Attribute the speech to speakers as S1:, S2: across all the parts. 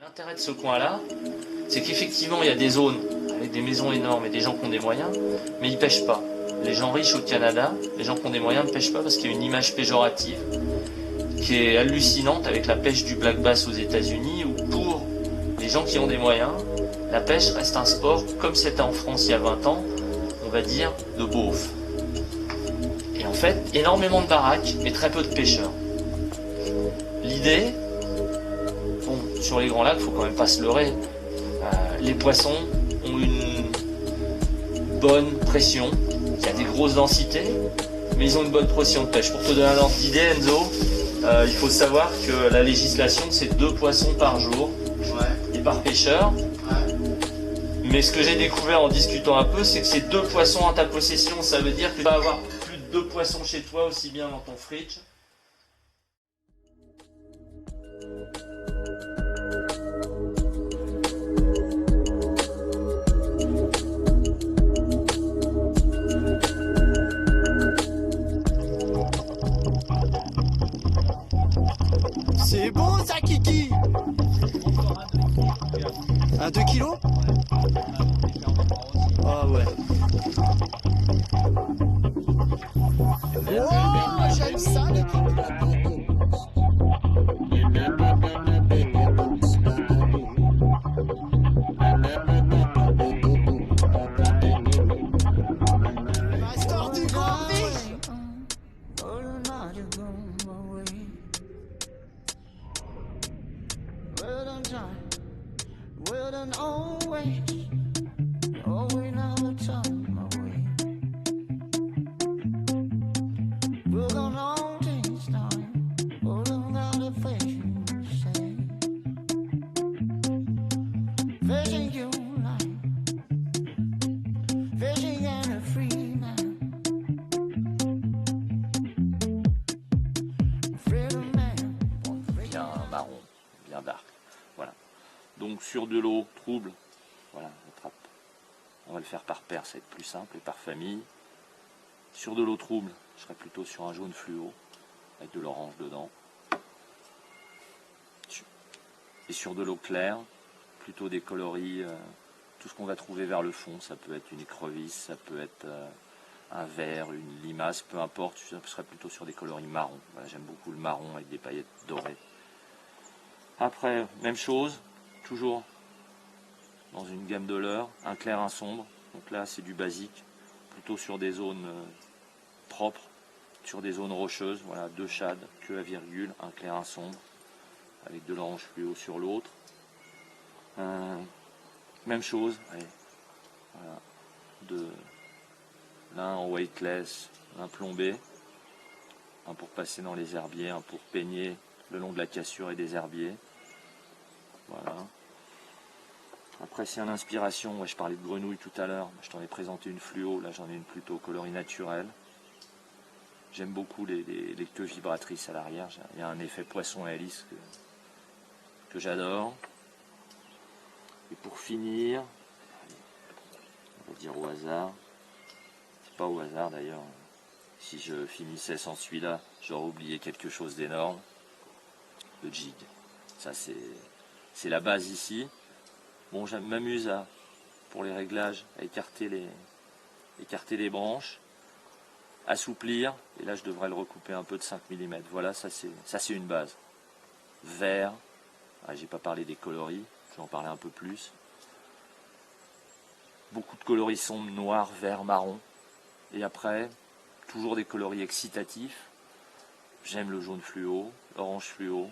S1: L'intérêt de ce coin-là, c'est qu'effectivement il y a des zones avec des maisons énormes et des gens qui ont des moyens, mais ils pêchent pas. Les gens riches au Canada, les gens qui ont des moyens ne pêchent pas parce qu'il y a une image péjorative qui est hallucinante avec la pêche du black bass aux États-Unis, où pour les gens qui ont des moyens, la pêche reste un sport comme c'était en France il y a 20 ans, on va dire de beauf. Et en fait, énormément de baraques, mais très peu de pêcheurs. L'idée, bon, sur les grands lacs, il ne faut quand même pas se leurrer. Les poissons ont une bonne pression, il y a des grosses densités, mais ils ont une bonne pression de pêche. Pour te donner un ordre d'idée, Enzo, il faut savoir que la législation, c'est 2 poissons par jour et par pêcheur. Mais ce que j'ai découvert en discutant un peu, c'est que c'est 2 poissons en ta possession. Ça veut dire que tu vas avoir plus de 2 poissons chez toi, aussi bien dans ton fridge.
S2: C'est bon ça, Kiki. Un 2 kilos. Ah ouais. Oh, j'aime ça les Master du grand fiche. Well done always, always now the time my way. We're gonna all take this time, hold on out the face you say. Fishing you like, fishing and a free man. Freedom man.
S1: Bien marron, bien dark. Voilà. Donc sur de l'eau trouble, voilà, on va le faire par paire, ça va être plus simple, et par famille. Sur de l'eau trouble, je serais plutôt sur un jaune fluo, avec de l'orange dedans. Et sur de l'eau claire, plutôt des coloris, tout ce qu'on va trouver vers le fond, ça peut être une écrevisse, ça peut être un vert, une limace, peu importe, je serais plutôt sur des coloris marrons. Voilà, j'aime beaucoup le marron avec des paillettes dorées. Après, même chose, toujours dans une gamme de leurre, un clair, un sombre. Donc là, c'est du basique, plutôt sur des zones propres, sur des zones rocheuses. Voilà, 2 shades, queue à virgule, un clair, un sombre, avec de l'orange fluo sur l'autre. Même chose, allez, voilà, l'un en weightless, l'un plombé, un pour passer dans les herbiers, un pour peigner le long de la cassure et des herbiers. Voilà. Après, c'est une inspiration. Ouais, je parlais de grenouille tout à l'heure. Je t'en ai présenté une fluo. Là, j'en ai une plutôt coloris naturel. J'aime beaucoup les queues vibratrices à l'arrière. Il y a un effet poisson à hélice que j'adore. Et pour finir, on va dire au hasard. C'est pas au hasard d'ailleurs. Si je finissais sans celui-là, j'aurais oublié quelque chose d'énorme. Le jig. Ça, c'est la base ici. Bon, je m'amuse pour les réglages, à écarter les branches, assouplir, et là je devrais le recouper un peu de 5 mm. Voilà, ça c'est une base. Vert, j'ai pas parlé des coloris, je vais en parler un peu plus. Beaucoup de coloris sombres, noir, vert, marron. Et après, toujours des coloris excitatifs. J'aime le jaune fluo, l'orange fluo.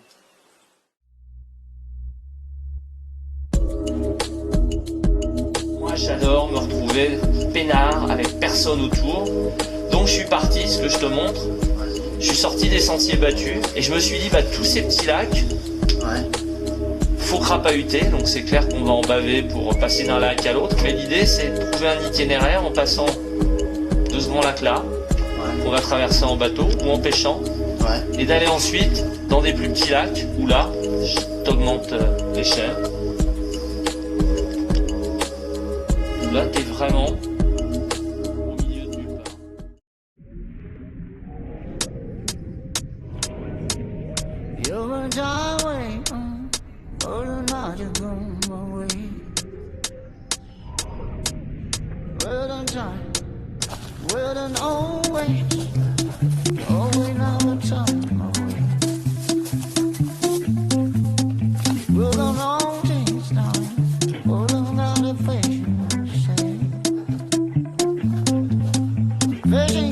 S1: Moi j'adore me retrouver peinard avec personne autour. Donc je suis parti, ce que je te montre. je suis sorti des sentiers battus et je me suis dit, bah, tous ces petits lacs,
S3: Ouais.
S1: faut crapahuter, donc c'est clair qu'on va en baver pour passer d'un lac à l'autre, mais l'idée c'est de trouver un itinéraire en passant de ce grand lac-là,
S3: Ouais.
S1: qu'on va traverser en bateau ou en pêchant,
S3: Ouais.
S1: et d'aller ensuite dans des plus petits lacs où là, t'augmentes l'échelle. Où là, t'es vraiment au milieu de nulle part.
S2: You're a highway, but not a room away. Well done time, well done always, always not a time away. Well done all things now, well done not a fashion say. Fashion